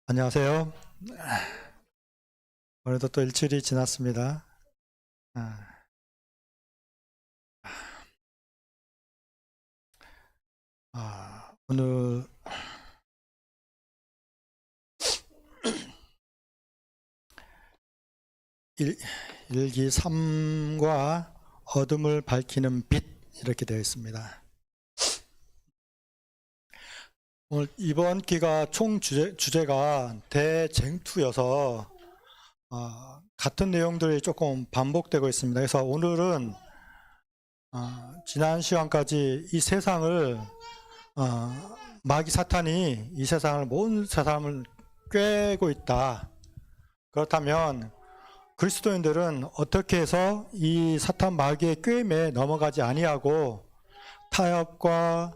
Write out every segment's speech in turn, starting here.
안녕하세요. 오늘도 또 일주일이 지났습니다. 오늘 일기 3과 어둠을 밝히는 빛 이렇게 되어 있습니다. 오늘 이번 기가 총 주제가 대쟁투여서 같은 내용들이 조금 반복되고 있습니다. 그래서 오늘은 지난 시간까지 이 세상을 마귀 사탄이 이 세상을 모든 세상을 꿰고 있다. 그렇다면 그리스도인들은 어떻게 해서 이 사탄 마귀의 꿰임에 넘어가지 아니하고 타협과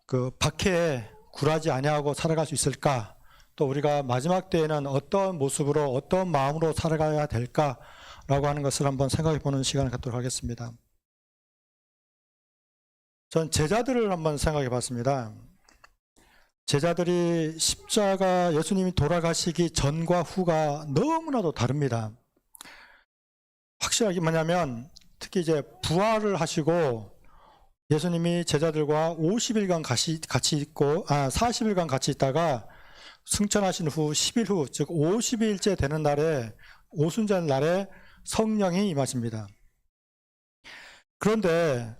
그 박해에 굴하지 아니하고 살아갈 수 있을까? 또 우리가 마지막 때에는 어떤 모습으로 어떤 마음으로 살아가야 될까라고 하는 것을 한번 생각해 보는 시간을 갖도록 하겠습니다. 전 제자들을 한번 생각해 봤습니다. 제자들이 십자가 예수님이 돌아가시기 전과 후가 너무나도 다릅니다. 확실하게 뭐냐면 특히 이제 부활을 하시고 예수님이 제자들과 50일간 같이 있고 40일간 같이 있다가 승천하신 후 10일 후 즉 50일째 되는 날에 오순절 날에 성령이 임하십니다. 그런데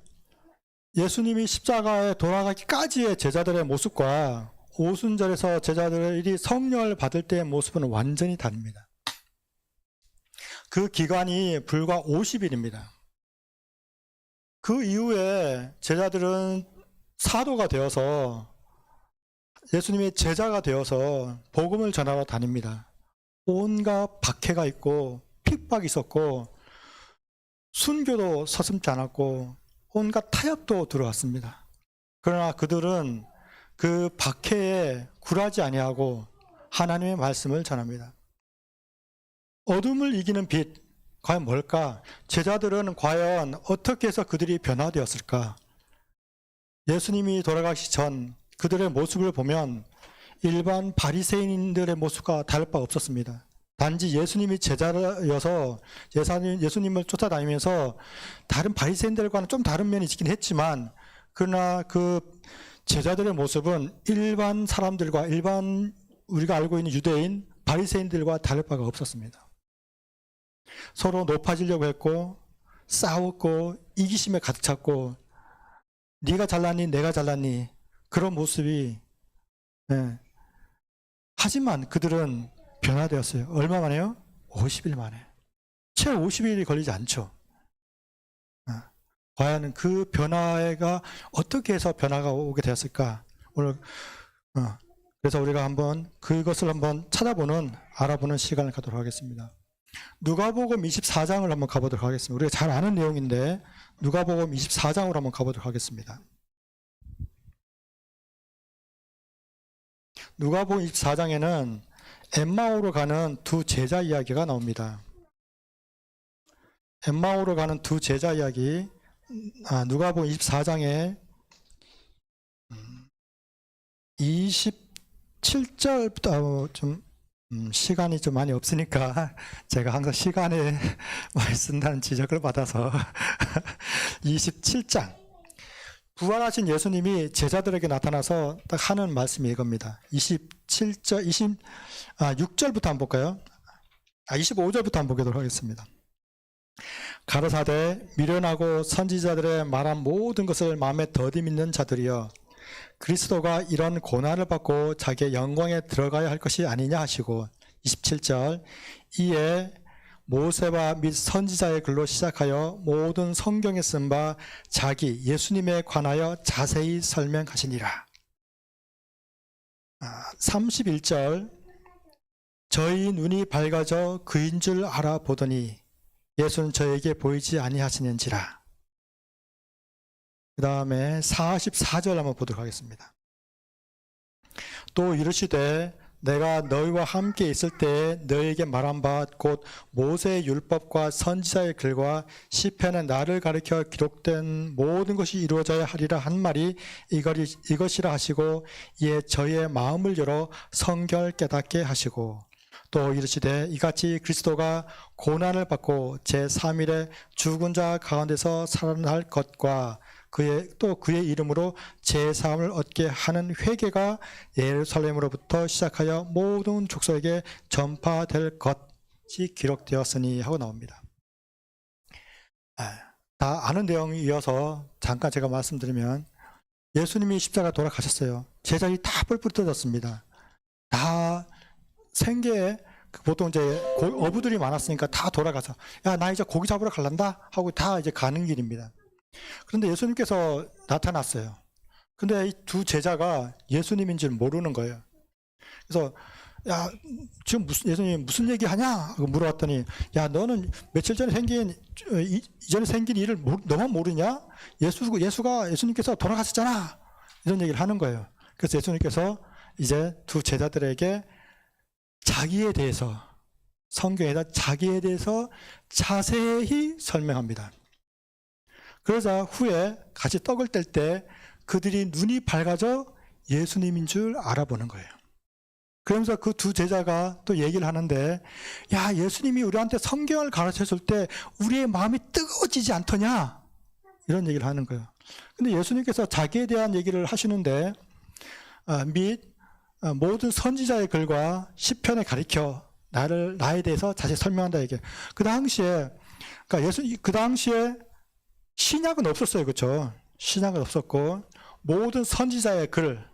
예수님이 십자가에 돌아가기까지의 제자들의 모습과 오순절에서 제자들이 성령을 받을 때의 모습은 완전히 다릅니다. 그 기간이 불과 50일입니다. 그 이후에 제자들은 사도가 되어서 예수님의 제자가 되어서 복음을 전하러 다닙니다. 온갖 박해가 있고 핍박이 있었고 순교도 서슴지 않았고 온갖 타협도 들어왔습니다. 그러나 그들은 그 박해에 굴하지 아니하고 하나님의 말씀을 전합니다. 어둠을 이기는 빛, 과연 뭘까? 제자들은 과연 어떻게 해서 그들이 변화되었을까? 예수님이 돌아가시기 전 그들의 모습을 보면 일반 바리새인들의 모습과 다를 바 없었습니다. 단지 예수님이 제자여서 예수님을 쫓아다니면서 다른 바리새인들과는 좀 다른 면이 있긴 했지만 그러나 그 제자들의 모습은 일반 사람들과 일반 우리가 알고 있는 유대인 바리새인들과 다를 바가 없었습니다. 서로 높아지려고 했고 싸웠고 이기심에 가득 찼고 네가 잘났니 내가 잘났니 그런 모습이 하지만 그들은 변화되었어요. 얼마 만에요? 50일 만에. 채 50일이 걸리지 않죠. 과연 그 변화가 어떻게 해서 변화가 오게 되었을까? 오늘 그래서 우리가 한번 그것을 한번 찾아보는 알아보는 시간을 갖도록 하겠습니다. 누가복음 24장을 한번 가보도록 하겠습니다. 우리가 잘 아는 내용인데 누가복음 24장으로 한번 가보도록 하겠습니다. 누가복음 24장에는 엠마오로 가는 두 제자 이야기가 나옵니다. 엠마오로 가는 두 제자 이야기 누가복음 24장에 27절부터 좀 시간이 좀 많이 없으니까 제가 항상 시간에 많이 쓴다는 지적을 받아서 27장 부활하신 예수님이 제자들에게 나타나서 딱 하는 말씀이 이겁니다. 6절부터 한번 볼까요? 25절부터 한번 보도록 하겠습니다. 가로사대 미련하고 선지자들의 말한 모든 것을 마음에 더디 믿는 자들이여 그리스도가 이런 고난을 받고 자기의 영광에 들어가야 할 것이 아니냐 하시고 27절 이에 모세와 및 선지자의 글로 시작하여 모든 성경에 쓴 바 자기 예수님에 관하여 자세히 설명하시니라. 31절 저희 눈이 밝아져 그인 줄 알아보더니 예수는 저에게 보이지 아니하시는지라. 그 다음에 44절 한번 보도록 하겠습니다. 또 이르시되 내가 너희와 함께 있을 때에 너희에게 말한 바 곧 모세의 율법과 선지자의 글과 시편에 나를 가리켜 기록된 모든 것이 이루어져야 하리라 한 말이 이것이라 하시고 이에 저희의 마음을 열어 성경을 깨닫게 하시고 또 이르시되 이같이 그리스도가 고난을 받고 제3일에 죽은 자 가운데서 살아날 것과 그의 이름으로 제사함을 얻게 하는 회개가 예루살렘으로부터 시작하여 모든 족속에게 전파될 것이 기록되었으니 하고 나옵니다. 다 아는 내용이어서 잠깐 제가 말씀드리면 예수님이 십자가 돌아가셨어요. 제자들이 다 뿔뿔이 뜯었습니다. 다 생계에 보통 이제 어부들이 많았으니까 다 돌아가서 야, 나 이제 고기 잡으러 갈란다 하고 다 이제 가는 길입니다. 그런데 예수님께서 나타났어요. 근데 이 두 제자가 예수님인 줄 모르는 거예요. 그래서 야, 지금 예수님 무슨 얘기 하냐? 하고 물어봤더니 야, 너는 며칠 전에 이전에 생긴 일을 너만 모르냐? 예수님께서 돌아가셨잖아. 이런 얘기를 하는 거예요. 그래서 예수님께서 이제 두 제자들에게 자기에 대해서 성경에다 자기에 대해서 자세히 설명합니다. 그러자 후에 같이 떡을 뗄 때 그들이 눈이 밝아져 예수님인 줄 알아보는 거예요. 그러면서 그 두 제자가 또 얘기를 하는데 야, 예수님이 우리한테 성경을 가르쳐줄 때 우리의 마음이 뜨거워지지 않더냐? 이런 얘기를 하는 거예요. 근데 예수님께서 자기에 대한 얘기를 하시는데 및 모든 선지자의 글과 시편에 가리켜 나에 대해서 자세히 설명한다 이게. 그 당시에 신약은 없었어요. 그렇죠? 신약은 없었고 모든 선지자의 글,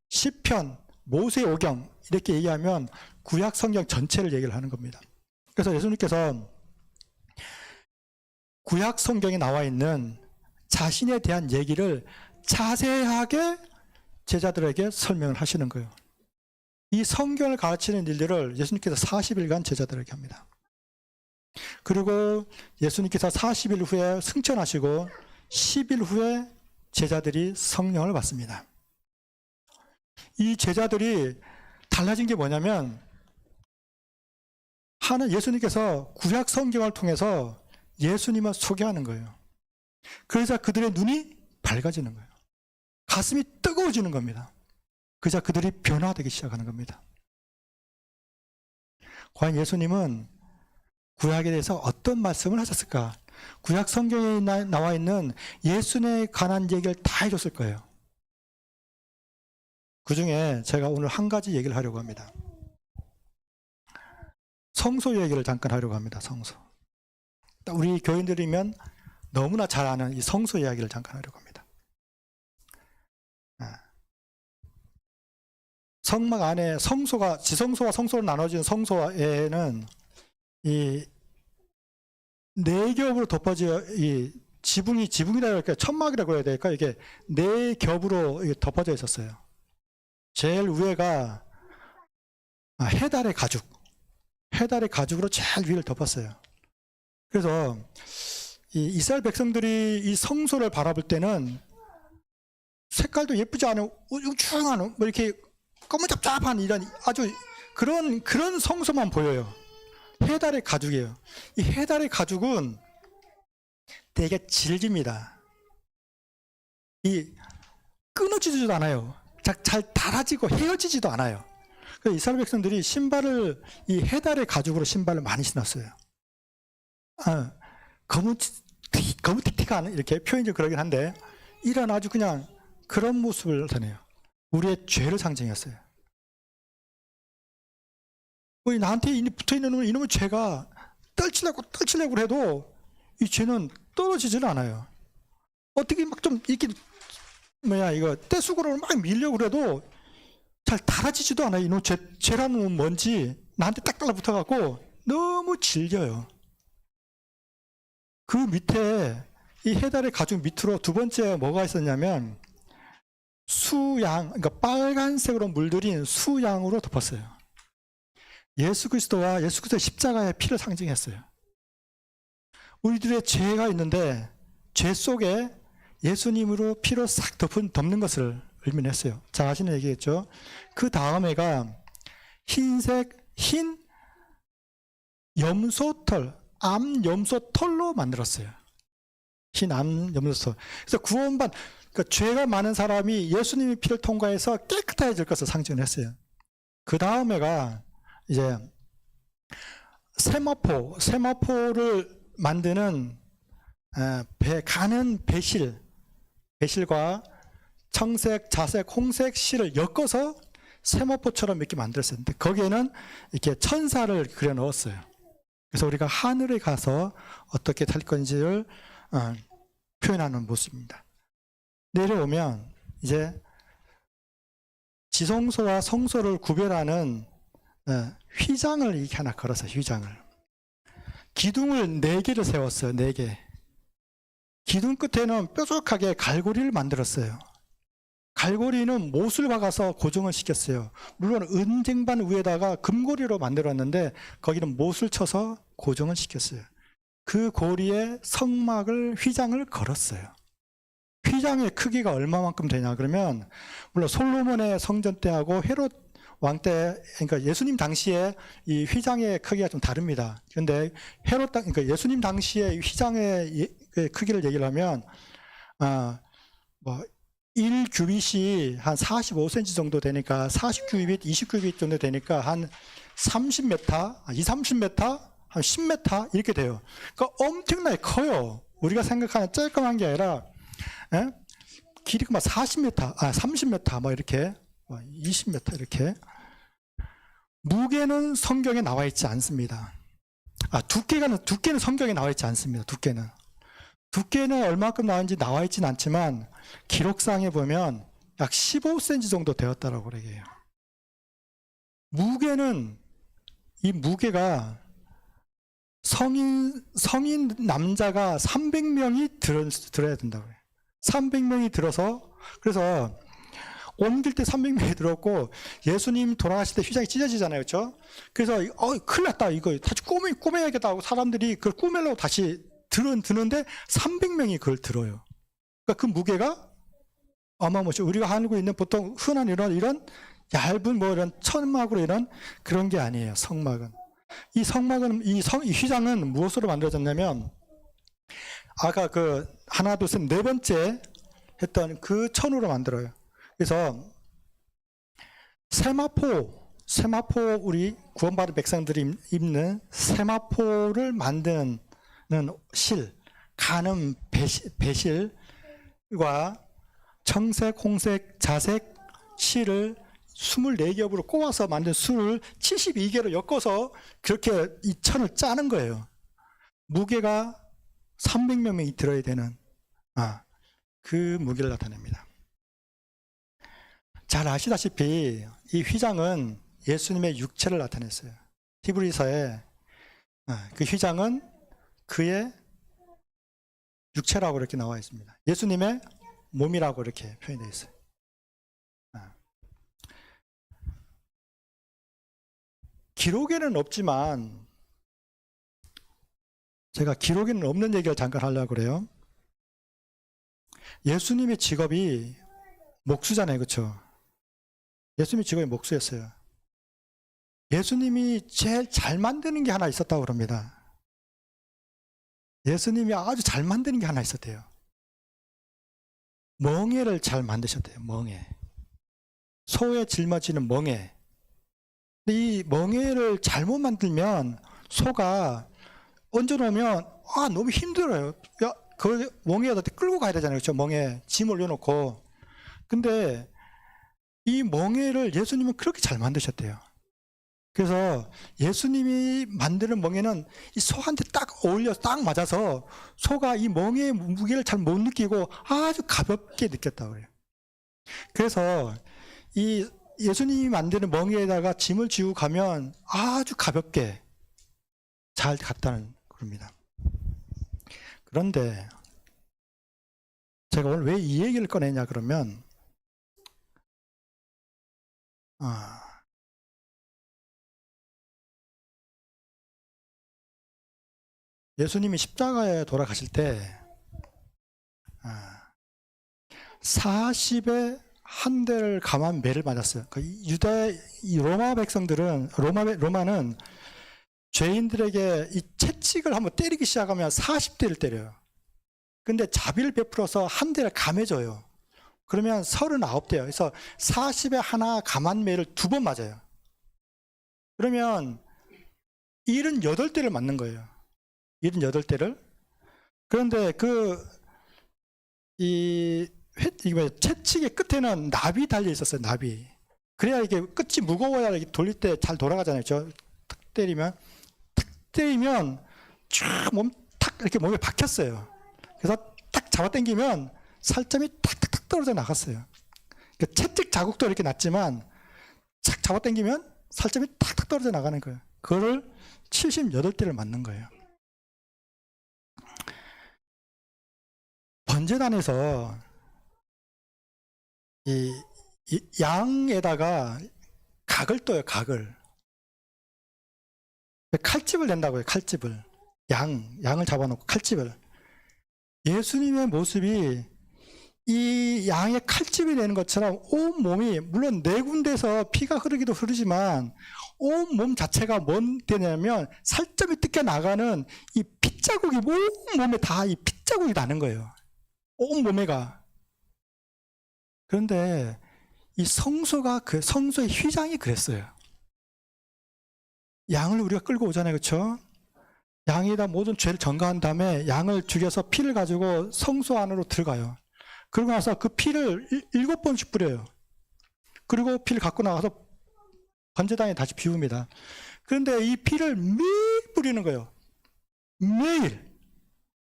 시편, 모세의 오경 이렇게 얘기하면 구약 성경 전체를 얘기를 하는 겁니다. 그래서 예수님께서 구약 성경에 나와 있는 자신에 대한 얘기를 자세하게 제자들에게 설명을 하시는 거예요. 이 성경을 가르치는 일들을 예수님께서 40일간 제자들에게 합니다. 그리고 예수님께서 40일 후에 승천하시고 10일 후에 제자들이 성령을 받습니다. 이 제자들이 달라진 게 뭐냐면 예수님께서 구약 성경을 통해서 예수님을 소개하는 거예요. 그래서 그들의 눈이 밝아지는 거예요. 가슴이 뜨거워지는 겁니다. 그래서 그들이 변화되기 시작하는 겁니다. 과연 예수님은 구약에 대해서 어떤 말씀을 하셨을까? 구약 성경에 나와 있는 예수님에 관한 얘기를 다 해줬을 거예요. 그 중에 제가 오늘 한 가지 얘기를 하려고 합니다. 성소 얘기를 잠깐 하려고 합니다. 성소. 우리 교인들이면 너무나 잘 아는 이 성소 이야기를 잠깐 하려고 합니다. 성막 안에 지성소와 성소로 나눠진 성소에는 이 네 겹으로 덮어져 지붕이라고 할까요? 천막이라고 해야 될까? 이게 네 겹으로 덮어져 있었어요. 제일 위에가 해달의 가죽으로 제일 위를 덮었어요. 그래서 이 이스라엘 백성들이 이 성소를 바라볼 때는 색깔도 예쁘지 않은 웅충한 뭐 이렇게 검은잡잡한 이런 아주 그런 성소만 보여요. 해달의 가죽이에요. 이 해달의 가죽은 되게 질깁니다. 이 끊어지지도 않아요. 잘 닳아지고 헤어지지도 않아요. 그래서 이스라엘 백성들이 이 해달의 가죽으로 신발을 많이 신었어요. 거무틱틱한 이렇게 표현이 좀 그러긴 한데 이런 아주 그냥 그런 모습을 나타내요. 우리의 죄를 상징했어요. 나한테 붙어있는 이놈의 죄가 떨치려고 해도 이 죄는 떨어지지는 않아요. 어떻게 막 좀 이렇게 떼수건으로 막 밀려고 해도 잘 닳아지지도 않아요. 이놈 죄라는 뭔지 나한테 딱 달라붙어갖고 너무 질겨요. 그 밑에 이 해달의 가죽 밑으로 두 번째 뭐가 있었냐면 그러니까 빨간색으로 물들인 수양으로 덮었어요. 예수 그리스도의 십자가의 피를 상징했어요. 우리들의 죄가 있는데 죄 속에 예수님으로 피로 싹 덮는 것을 의미했어요. 잘 아시는 얘기겠죠. 그 다음에가 흰 염소털, 암 염소털로 만들었어요. 흰 암 염소털. 그래서 구원받, 그러니까 죄가 많은 사람이 예수님의 피를 통과해서 깨끗해질 것을 상징했어요. 그 다음에가 이제 세마포를 만드는 가는 배실과 청색, 자색, 홍색 실을 엮어서 세마포처럼 이렇게 만들었어요. 근데 거기에는 이렇게 천사를 그려 넣었어요. 그래서 우리가 하늘에 가서 어떻게 살 건지를 표현하는 모습입니다. 내려오면 이제 지성소와 성소를 구별하는 휘장을 이렇게 하나 걸었어요. 휘장을. 기둥을 4개를 세웠어요. 4개. 기둥 끝에는 뾰족하게 갈고리를 만들었어요. 갈고리는 못을 박아서 고정을 시켰어요. 물론 은쟁반 위에다가 금고리로 만들었는데 거기는 못을 쳐서 고정을 시켰어요. 그 고리에 성막을, 휘장을 걸었어요. 휘장의 크기가 얼마만큼 되냐 그러면, 물론 솔로몬의 성전 때하고 헤롯 왕 때, 그러니까 예수님 당시에 이 휘장의 크기가 좀 다릅니다. 그런데 그러니까 예수님 당시에 휘장의 크기를 얘기를 하면, 1규빗이 한 45cm 정도 되니까, 40규빗, 20규빗 정도 되니까 한 30m, 30m, 한 10m 이렇게 돼요. 그러니까 엄청나게 커요. 우리가 생각하는 쬐끔한 게 아니라, 길이가 막 40m, 30m, 뭐 이렇게, 20m 이렇게. 무게는 성경에 나와 있지 않습니다. 두께는 성경에 나와 있지 않습니다. 두께는 얼마큼 나왔는지 나와 있지는 않지만 기록상에 보면 약 15cm 정도 되었다라고 그래요. 이 무게가 성인 남자가 300명이 들어야 된다고 해요. 300명이 들어서, 그래서 옮길 때 300명이 들었고, 예수님 돌아가실 때 휘장이 찢어지잖아요. 그렇죠? 그래서 큰일 났다, 이거 다시 꾸며야겠다 하고 사람들이 그걸 꾸미려고 다시 드는데 300명이 그걸 들어요. 그러니까 그 무게가 어마무시. 우리가 알고 있는 보통 흔한 이런 얇은 이런 천막으로 이런 그런 게 아니에요. 성막은. 이 휘장은 무엇으로 만들어졌냐면, 아까 하나, 둘, 셋, 4번째 했던 그 천으로 만들어요. 그래서 세마포, 우리 구원받은 백성들이 입는 세마포를 만드는 가는 배실과 청색, 홍색, 자색 실을 24겹으로 꼬아서 만든 술을 72개로 엮어서 그렇게 이 천을 짜는 거예요. 무게가 300명이 들어야 되는 그 무게를 나타냅니다. 잘 아시다시피 이 휘장은 예수님의 육체를 나타냈어요. 히브리서에 그 휘장은 그의 육체라고 이렇게 나와 있습니다. 예수님의 몸이라고 이렇게 표현되어 있어요. 기록에는 없지만, 제가 기록에는 없는 얘기를 잠깐 하려고 그래요. 예수님의 직업이 목수잖아요. 그렇죠? 예수님의 직업이 목수였어요. 예수님이 제일 잘 만드는 게 하나 있었다고 그럽니다. 예수님이 아주 잘 만드는 게 하나 있었대요. 멍에를 잘 만드셨대요. 멍에. 소에 짊어지는 멍에. 이 멍에를 잘못 만들면 소가 얹어놓으면 너무 힘들어요. 그 멍에에다 끌고 가야 되잖아요. 그렇죠? 멍에 짐 올려놓고. 근데 이 멍에를 예수님은 그렇게 잘 만드셨대요. 그래서 예수님이 만드는 멍에는 이 소한테 딱 어울려서 딱 맞아서 소가 이 멍에의 무게를 잘 못 느끼고 아주 가볍게 느꼈다고 해요. 그래서 이 예수님이 만드는 멍에에다가 짐을 지고 가면 아주 가볍게 잘 갔다는 겁니다. 그런데 제가 오늘 왜 이 얘기를 꺼내냐 그러면, 예수님이 십자가에 돌아가실 때 40의 한 대를 감한 매를 맞았어요. 이 로마 백성들은, 로마는 죄인들에게 이 채찍을 한번 때리기 시작하면 40대를 때려요. 근데 자비를 베풀어서 한 대를 감해줘요. 그러면 39대예요. 그래서 40에 하나 감한 매를 2번 맞아요. 그러면 78대를 맞는 거예요. 78대를. 그런데 채찍의 끝에는 납이 달려 있었어요. 납이. 그래야 이게 끝이 무거워야 이렇게 돌릴 때 잘 돌아가잖아요. 탁 때리면 탁 이렇게 몸에 박혔어요. 그래서 딱 잡아당기면 살점이 탁탁탁 떨어져 나갔어요. 채찍 자국도 이렇게 났지만 착 잡아당기면 살점이 탁탁 떨어져 나가는 거예요. 그거를 78대를 맞는 거예요. 번제단에서 이 양에다가 각을 떠요. 각을. 칼집을 낸다고요. 칼집을. 양을 잡아놓고 칼집을. 예수님의 모습이 이 양의 칼집이 되는 것처럼 온 몸이, 물론 4군데에서 피가 흐르기도 흐르지만 온 몸 자체가 뭔 되냐면 살점이 뜯겨 나가는 이 핏자국이 온 몸에 다 이 핏자국이 나는 거예요. 온 몸에가. 그런데 이 성소의 휘장이 그랬어요. 양을 우리가 끌고 오잖아요. 그렇죠? 양에다 모든 죄를 전가한 다음에 양을 죽여서 피를 가지고 성소 안으로 들어가요. 그러고 나서 그 피를 7번씩 뿌려요. 그리고 피를 갖고 나가서 번제단에 다시 비웁니다. 그런데 이 피를 매일 뿌리는 거예요. 매일.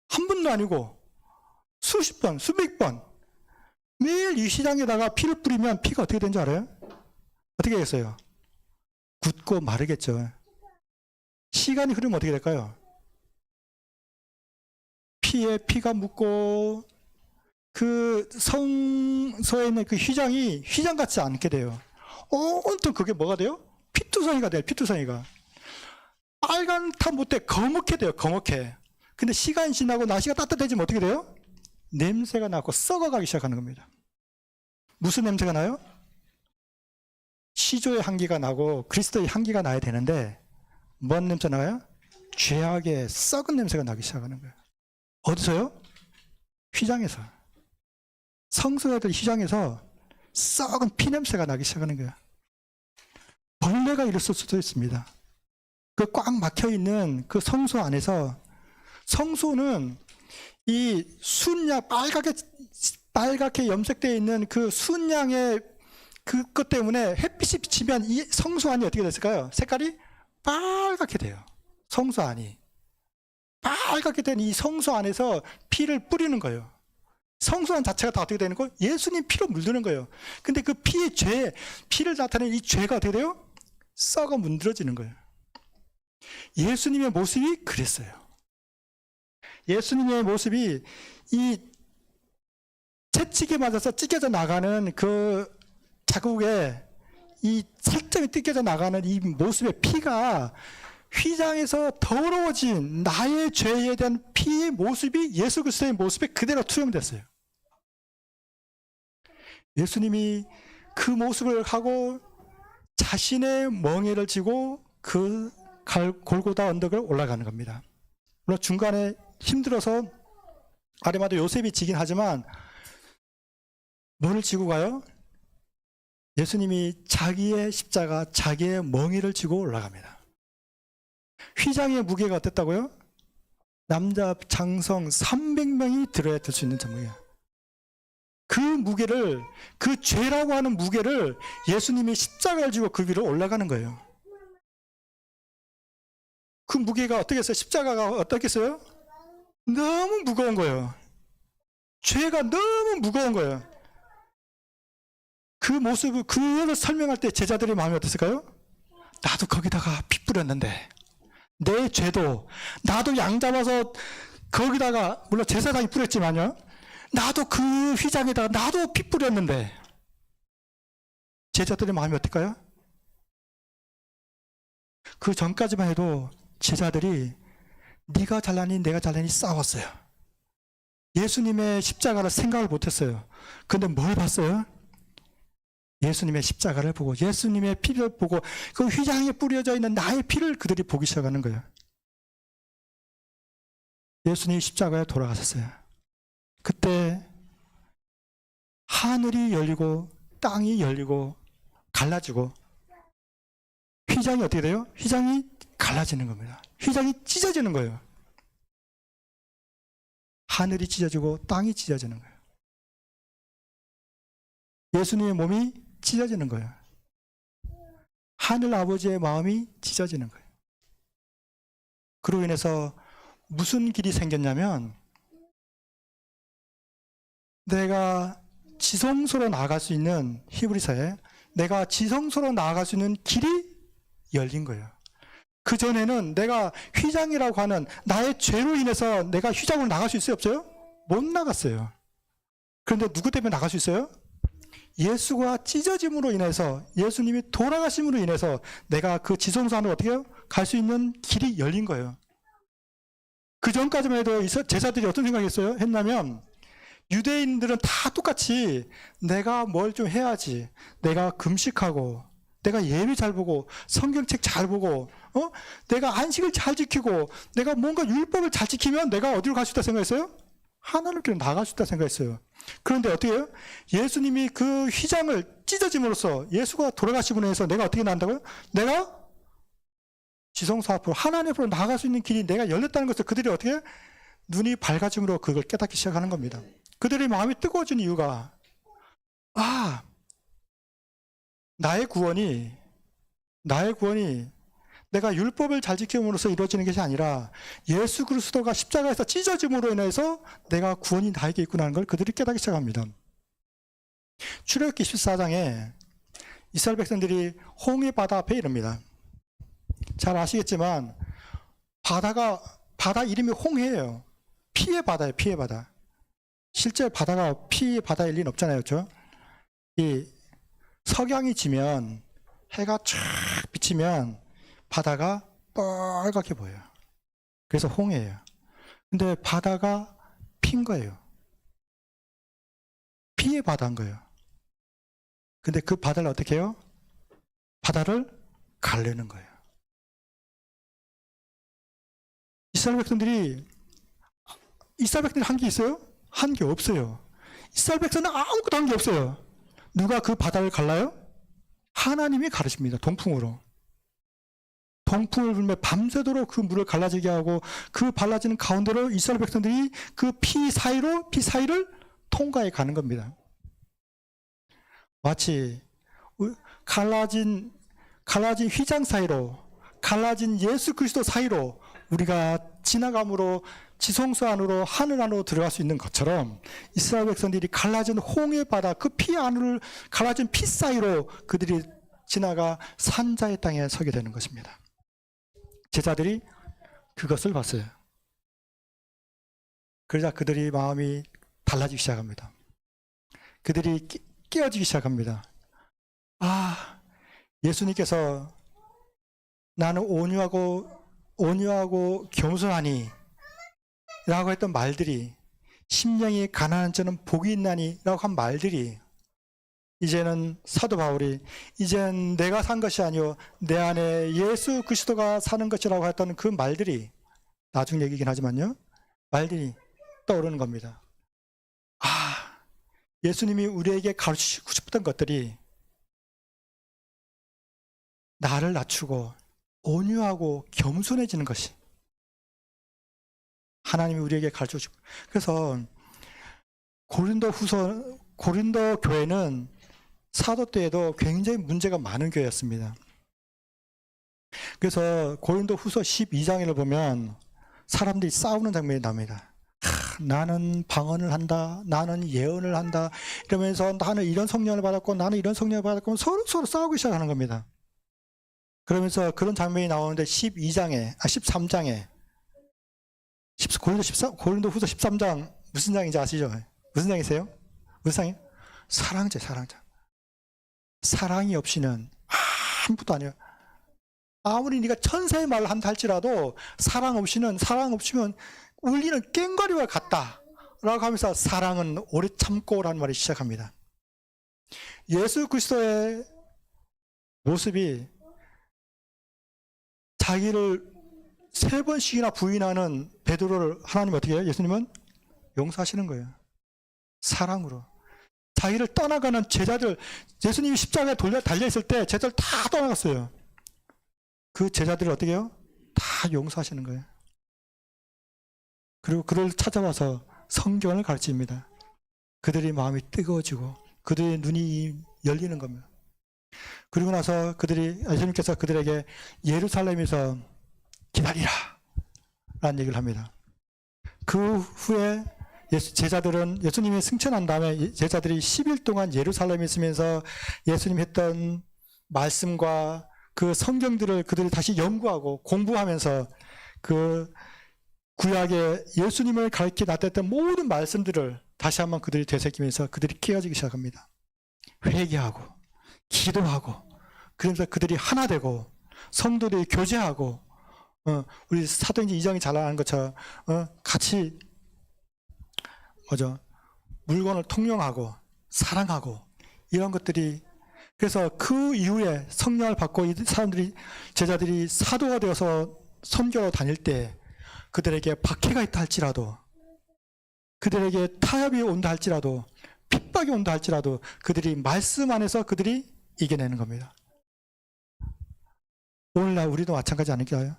한 번도 아니고 수십 번, 수백 번. 매일 이 휘장에다가 피를 뿌리면 피가 어떻게 되는지 알아요? 어떻게 되겠어요? 굳고 마르겠죠. 시간이 흐르면 어떻게 될까요? 피에 피가 묻고 그 성소에 있는 그 휘장이 휘장 같지 않게 돼요. 온통 그게 뭐가 돼요? 피투성이가 돼요. 피투성이가. 빨간 탑 못해 거먹게 돼요. 거먹게. 근데 시간이 지나고 날씨가 따뜻해지면 어떻게 돼요? 냄새가 나고 썩어가기 시작하는 겁니다. 무슨 냄새가 나요? 시조의 향기가 나고 그리스도의 향기가 나야 되는데 뭔 냄새 나요? 죄악의 썩은 냄새가 나기 시작하는 거예요. 어디서요? 휘장에서. 성소자들 휘장에서 썩은 피냄새가 나기 시작하는 거예요. 벌레가 일었을 수도 있습니다. 그 꽉 막혀있는 그 성소 안에서, 성소는 이 순양, 빨갛게 염색되어 있는 그 순양의 그것 때문에 햇빛이 비치면 이 성소 안이 어떻게 됐을까요? 색깔이 빨갛게 돼요. 성소 안이. 빨갛게 된 이 성소 안에서 피를 뿌리는 거예요. 성소 안 자체가 다 어떻게 되는 거예요? 예수님 피로 물드는 거예요. 근데 그 피를 나타내는 이 죄가 어떻게 돼요? 썩어 문드러지는 거예요. 예수님의 모습이 그랬어요. 예수님의 모습이 이 채찍에 맞아서 찢겨져 나가는 그 자국에 이 살점이 뜯겨져 나가는 이 모습의 피가 휘장에서 더러워진 나의 죄에 대한 피의 모습이 예수 그리스도의 모습에 그대로 투영됐어요. 예수님이 그 모습을 하고 자신의 멍에를 지고 그 골고다 언덕을 올라가는 겁니다. 물론 중간에 힘들어서 아리마다 요셉이 지긴 하지만 뭐를 지고 가요? 예수님이 자기의 십자가, 자기의 멍에를 지고 올라갑니다. 휘장의 무게가 어땠다고요? 남자 장성 300명이 들어야 될 수 있는 무게예요. 그 무게를, 그 죄라고 하는 무게를 예수님이 십자가를 지고 그 위로 올라가는 거예요. 그 무게가 어떻겠어요? 십자가가 어떻겠어요? 너무 무거운 거예요. 죄가 너무 무거운 거예요. 그 모습을, 그걸 설명할 때 제자들의 마음이 어땠을까요? 나도 거기다가 피 뿌렸는데, 내 죄도, 나도 양 잡아서 거기다가, 물론 제사장이 뿌렸지만요, 나도 그 휘장에다가 나도 피 뿌렸는데, 제자들의 마음이 어떨까요? 그 전까지만 해도 제자들이 네가 잘나니 내가 잘나니 싸웠어요. 예수님의 십자가를 생각을 못했어요. 근데 뭘 봤어요? 예수님의 십자가를 보고 예수님의 피를 보고 그 휘장에 뿌려져 있는 나의 피를 그들이 보기 시작하는 거예요. 예수님이 십자가에 돌아가셨어요. 그때 하늘이 열리고 땅이 열리고 갈라지고 휘장이 어떻게 돼요? 휘장이 갈라지는 겁니다. 휘장이 찢어지는 거예요. 하늘이 찢어지고 땅이 찢어지는 거예요. 예수님의 몸이 찢어지는 거예요. 하늘 아버지의 마음이 찢어지는 거예요. 그로 인해서 무슨 길이 생겼냐면 내가 지성소로 나아갈 수 있는 히브리서에 내가 지성소로 나아갈 수 있는 길이 열린 거예요. 그전에는 내가 휘장이라고 하는 나의 죄로 인해서 내가 휘장으로 나갈 수 있어요? 없어요? 못 나갔어요. 그런데 누구 때문에 나갈 수 있어요? 예수가 찢어짐으로 인해서 예수님이 돌아가심으로 인해서 내가 그 지성소 안으로 어떻게 해요? 갈 수 있는 길이 열린 거예요. 그 전까지만 해도 제자들이 어떤 생각했어요? 했냐면 유대인들은 다 똑같이 내가 뭘 좀 해야지, 내가 금식하고 내가 예배 잘 보고 성경책 잘 보고 내가 안식을 잘 지키고 내가 뭔가 율법을 잘 지키면 내가 어디로 갈 수 있다 생각했어요? 하나님께로 나갈 수 있다 생각했어요. 그런데 어떻게 해요? 예수님이 그 휘장을 찢어짐으로써 예수가 돌아가시고 해서 내가 어떻게 난다고요? 내가 지성소 앞으로 하나님 앞으로 나아갈 수 있는 길이 내가 열렸다는 것을 그들이 어떻게 해요? 눈이 밝아짐으로 그걸 깨닫기 시작하는 겁니다. 그들의 마음이 뜨거워진 이유가 나의 구원이 내가 율법을 잘 지킴으로써 이루어지는 것이 아니라 예수 그리스도가 십자가에서 찢어짐으로 인해서 내가 구원이 나에게 있구나 하는 걸 그들이 깨닫기 시작합니다. 출애굽기 14장에 이스라엘 백성들이 홍해 바다 앞에 이릅니다. 잘 아시겠지만 바다 이름이 홍해예요. 피의 바다예요. 피의 바다. 실제 바다가 피의 바다일 리는 없잖아요. 그렇죠? 이 석양이 지면 해가 쫙 비치면 바다가 빨갛게 보여요. 그래서 홍해예요. 근데 바다가 피인 거예요. 피의 바다인 거예요. 근데 그 바다를 어떻게 해요? 바다를 가르는 거예요. 이스라엘 백성들이 한 게 있어요? 한 게 없어요. 이스라엘 백성은 아무것도 한 게 없어요. 누가 그 바다를 갈라요? 하나님이 가르십니다. 동풍으로. 동풍을 불며 밤새도록 그 물을 갈라지게 하고 그 발라지는 가운데로 이스라엘 백성들이 그 피 사이를 통과해 가는 겁니다. 마치 갈라진 휘장 사이로, 갈라진 예수 그리스도 사이로 우리가 지나감으로 지성소 안으로 하늘 안으로 들어갈 수 있는 것처럼 이스라엘 백성들이 갈라진 홍해 바다 그 피 안을 갈라진 피 사이로 그들이 지나가 산자의 땅에 서게 되는 것입니다. 제자들이 그것을 봤어요. 그러자 그들이 마음이 달라지기 시작합니다. 그들이 깨어지기 시작합니다. 예수님께서 나는 온유하고 겸손하니 라고 했던 말들이, 심령이 가난한 자는 복이 있나니 라고 한 말들이, 이제는 사도 바울이 이젠 내가 산 것이 아니요 내 안에 예수 그리스도가 사는 것이라고 했던 그 말들이, 나중 얘기긴 하지만요, 말들이 떠오르는 겁니다. 예수님이 우리에게 가르치고 싶었던 것들이 나를 낮추고 온유하고 겸손해지는 것이 하나님이 우리에게 가르쳐주고. 그래서 고린도 교회는 사도 때에도 굉장히 문제가 많은 교회였습니다. 그래서 고린도 후서 12장을 보면 사람들이 싸우는 장면이 나옵니다. 나는 방언을 한다, 나는 예언을 한다 이러면서 나는 이런 성령을 받았고 나는 이런 성령을 받았고 서로 싸우기 시작하는 겁니다. 그러면서 그런 장면이 나오는데 13장에 고린도 후서 13장 무슨 장인지 아시죠? 무슨 장이세요? 무슨 장이에요? 사랑제. 사랑이 없이는 아무것도 아니에요. 아무리 네가 천사의 말을 한다 할지라도 사랑 없이면 울리는 꽹과리와 같다 라고 하면서 사랑은 오래 참고라는 말이 시작합니다. 예수 그리스도의 모습이 자기를 3번씩이나 부인하는 베드로를 하나님 어떻게 해요? 예수님은 용서하시는 거예요. 사랑으로. 자기를 떠나가는 제자들, 예수님이 십자가에 달려있을 때 제자들 다 떠나갔어요. 그 제자들을 어떻게 해요? 다 용서하시는 거예요. 그리고 그를 찾아와서 성경을 가르칩니다. 그들의 마음이 뜨거워지고 그들의 눈이 열리는 겁니다. 그리고 나서 예수님께서 그들에게 예루살렘에서 기다리라 라는 얘기를 합니다. 그 후에 제자들은 예수님이 승천한 다음에 제자들이 10일 동안 예루살렘에 있으면서 예수님 했던 말씀과 그 성경들을 그들이 다시 연구하고 공부하면서 그 구약에 예수님을 가르쳐 놨던 모든 말씀들을 다시 한번 그들이 되새기면서 그들이 깨어지기 시작합니다. 회개하고 기도하고 그러면서 그들이 하나 되고 성도들이 교제하고 우리 사도행전 2장이 잘 나가는 것처럼 같이 물건을 통용하고 사랑하고 이런 것들이, 그래서 그 이후에 성령을 받고 이 제자들이 사도가 되어서 선교로 다닐 때 그들에게 박해가 있다 할지라도, 그들에게 타협이 온다 할지라도, 핍박이 온다 할지라도 그들이 말씀 안에서 그들이 이겨내는 겁니다. 오늘날 우리도 마찬가지 아닐까요?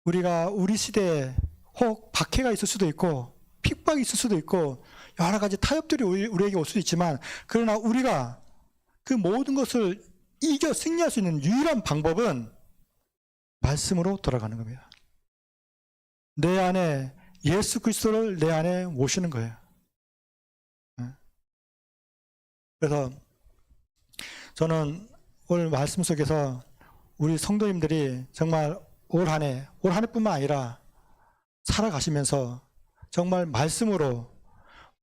우리가 우리 시대에 혹 박해가 있을 수도 있고 핍박이 있을 수도 있고 여러 가지 타협들이 우리에게 올 수도 있지만, 그러나 우리가 그 모든 것을 이겨 승리할 수 있는 유일한 방법은 말씀으로 돌아가는 겁니다. 내 안에 예수 그리스도를 내 안에 모시는 거예요. 그래서 저는 오늘 말씀 속에서 우리 성도님들이 정말 올 한 해뿐만 아니라 살아가시면서 정말 말씀으로,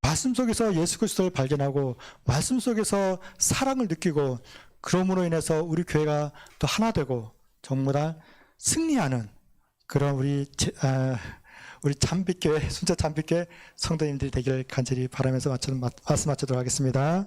말씀 속에서 예수 그리스도를 발견하고 말씀 속에서 사랑을 느끼고, 그러므로 인해서 우리 교회가 또 하나 되고 정말 승리하는 그런 우리 잠빛교회, 순천 잠빛교회 성도님들이 되기를 간절히 바라면서 말씀 마치도록 하겠습니다.